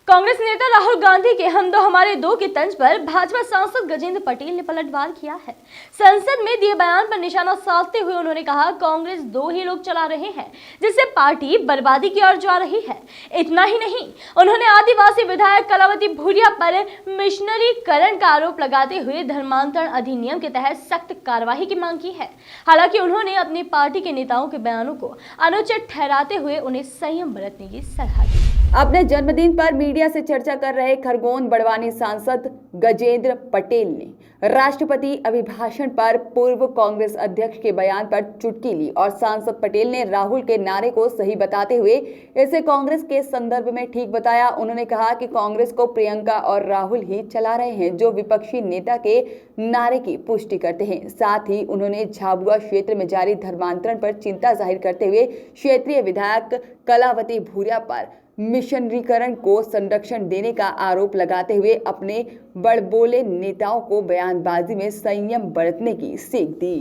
कांग्रेस नेता राहुल गांधी के हम दो हमारे दो की तंज पर भाजपा सांसद गजेंद्र पटेल ने पलटवार किया है। संसद में दिए बयान पर निशाना साधते हुए उन्होंने कहा, कांग्रेस दो ही लोग चला रहे हैं जिससे पार्टी बर्बादी की ओर जा रही है। इतना ही नहीं, उन्होंने आदिवासी विधायक कलावती भूरिया पर मिशनरीकरण का आरोप लगाते हुए धर्मांतरण अधिनियम के तहत सख्त कार्रवाई की मांग की है। हालांकि उन्होंने अपनी पार्टी के नेताओं के बयानों को अनुचित ठहराते हुए उन्हें संयम बरतने की सलाह दी। अपने जन्मदिन पर मीडिया से चर्चा कर रहे खरगोन बड़वानी सांसद गजेंद्र पटेल ने राष्ट्रपति अभिभाषण पर पूर्व कांग्रेस अध्यक्ष के बयान पर चुटकी ली और सांसद पटेल ने राहुल के नारे को सही बताते हुए इसे कांग्रेस के संदर्भ में ठीक बताया। उन्होंने कहा कि कांग्रेस को प्रियंका और राहुल ही चला रहे हैं जो विपक्षी नेता के नारे की पुष्टि करते हैं। साथ ही उन्होंने झाबुआ क्षेत्र में जारी धर्मांतरण पर चिंता जाहिर करते हुए क्षेत्रीय विधायक कलावती भूरिया पर मिशनरीकरण को संरक्षण देने का आरोप लगाते हुए अपने बड़बोले नेताओं को बयानबाजी में संयम बरतने की सीख दी।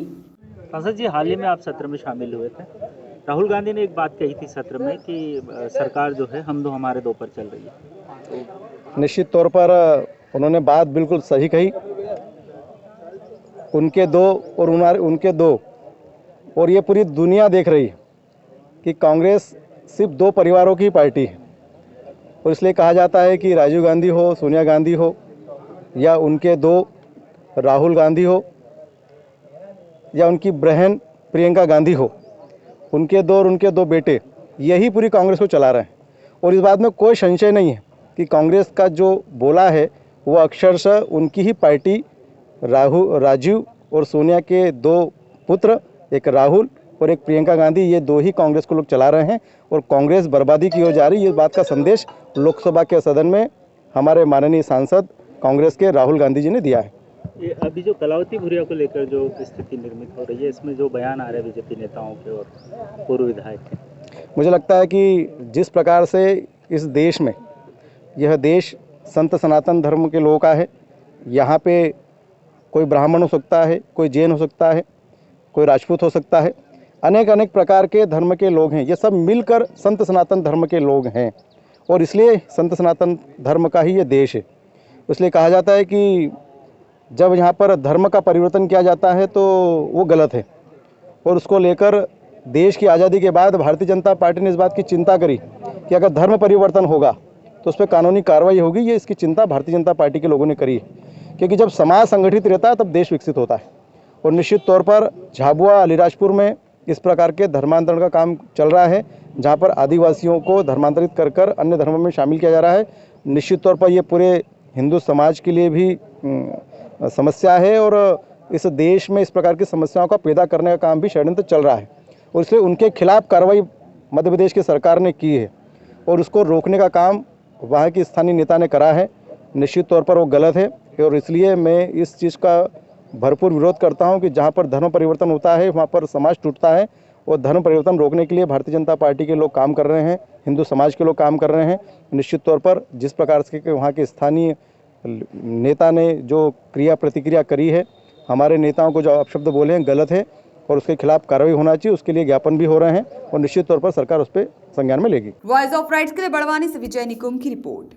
सांसद जी, हाल ही में आप सत्र में शामिल हुए थे। राहुल गांधी ने एक बात कही थी सत्र में कि सरकार जो है हम दो हमारे दो पर चल रही है। निश्चित तौर पर उन्होंने बात बिल्कुल सही कही। उनके दो और उनके दो और ये पूरी दुनिया देख रही है कि कांग्रेस सिर्फ दो परिवारों की पार्टी है और इसलिए कहा जाता है कि राजीव गांधी हो, सोनिया गांधी हो या उनके दो राहुल गांधी हो या उनकी बहन प्रियंका गांधी हो, उनके दो और उनके दो बेटे यही पूरी कांग्रेस को चला रहे हैं। और इस बात में कोई संशय नहीं है कि कांग्रेस का जो बोला है वो अक्षरशः उनकी ही पार्टी राजीव और सोनिया के दो पुत्र, एक राहुल और एक प्रियंका गांधी, ये दो ही कांग्रेस को लोग चला रहे हैं और कांग्रेस बर्बादी की ओर जा रही है। इस बात का संदेश लोकसभा के सदन में हमारे माननीय सांसद कांग्रेस के राहुल गांधी जी ने दिया है। ये अभी जो कलावती भूरिया को लेकर जो स्थिति निर्मित हो रही है, इसमें जो बयान आ रहे हैं बीजेपी नेताओं के और पूर्व विधायक के, मुझे लगता है कि जिस प्रकार से इस देश में यह देश संत सनातन धर्म के लोगों का है, यहाँ पे कोई ब्राह्मण हो सकता है, कोई जैन हो सकता है, कोई राजपूत हो सकता है, अनेक प्रकार के धर्म के लोग हैं। ये सब मिलकर संत सनातन धर्म के लोग हैं और इसलिए संत सनातन धर्म का ही ये देश है। इसलिए कहा जाता है कि जब यहाँ पर धर्म का परिवर्तन किया जाता है तो वो गलत है और उसको लेकर देश की आज़ादी के बाद भारतीय जनता पार्टी ने इस बात की चिंता करी कि अगर धर्म परिवर्तन होगा तो उस पर कानूनी कार्रवाई होगी। ये इसकी चिंता भारतीय जनता पार्टी के लोगों ने करी है क्योंकि जब समाज संगठित रहता है तब देश विकसित होता है। और निश्चित तौर पर झाबुआ अलीराजपुर में इस प्रकार के धर्मांतरण का काम चल रहा है जहां पर आदिवासियों को धर्मांतरित कर अन्य धर्मों में शामिल किया जा रहा है। निश्चित तौर पर ये पूरे हिंदू समाज के लिए भी समस्या है और इस देश में इस प्रकार की समस्याओं का पैदा करने का काम भी षड्यंत्र चल रहा है और इसलिए उनके खिलाफ कार्रवाई मध्य प्रदेश की सरकार ने की है और उसको रोकने का काम वहाँ की स्थानीय नेता ने करा है। निश्चित तौर पर वो गलत है और इसलिए मैं इस चीज़ का भरपूर विरोध करता हूं कि जहां पर धर्म परिवर्तन होता है वहां पर समाज टूटता है और धर्म परिवर्तन रोकने के लिए भारतीय जनता पार्टी के लोग काम कर रहे हैं, हिंदू समाज के लोग काम कर रहे हैं। निश्चित तौर पर जिस प्रकार से वहां के स्थानीय नेता ने जो क्रिया प्रतिक्रिया करी है, हमारे नेताओं को जो अपशब्द बोले हैं, गलत है और उसके खिलाफ कार्रवाई होना चाहिए। उसके लिए ज्ञापन भी हो रहे हैं और निश्चित तौर पर सरकार उस पर संज्ञान में लेगी। वॉइस ऑफ राइट्स के लिए बड़वानी से विजय निकुम की रिपोर्ट।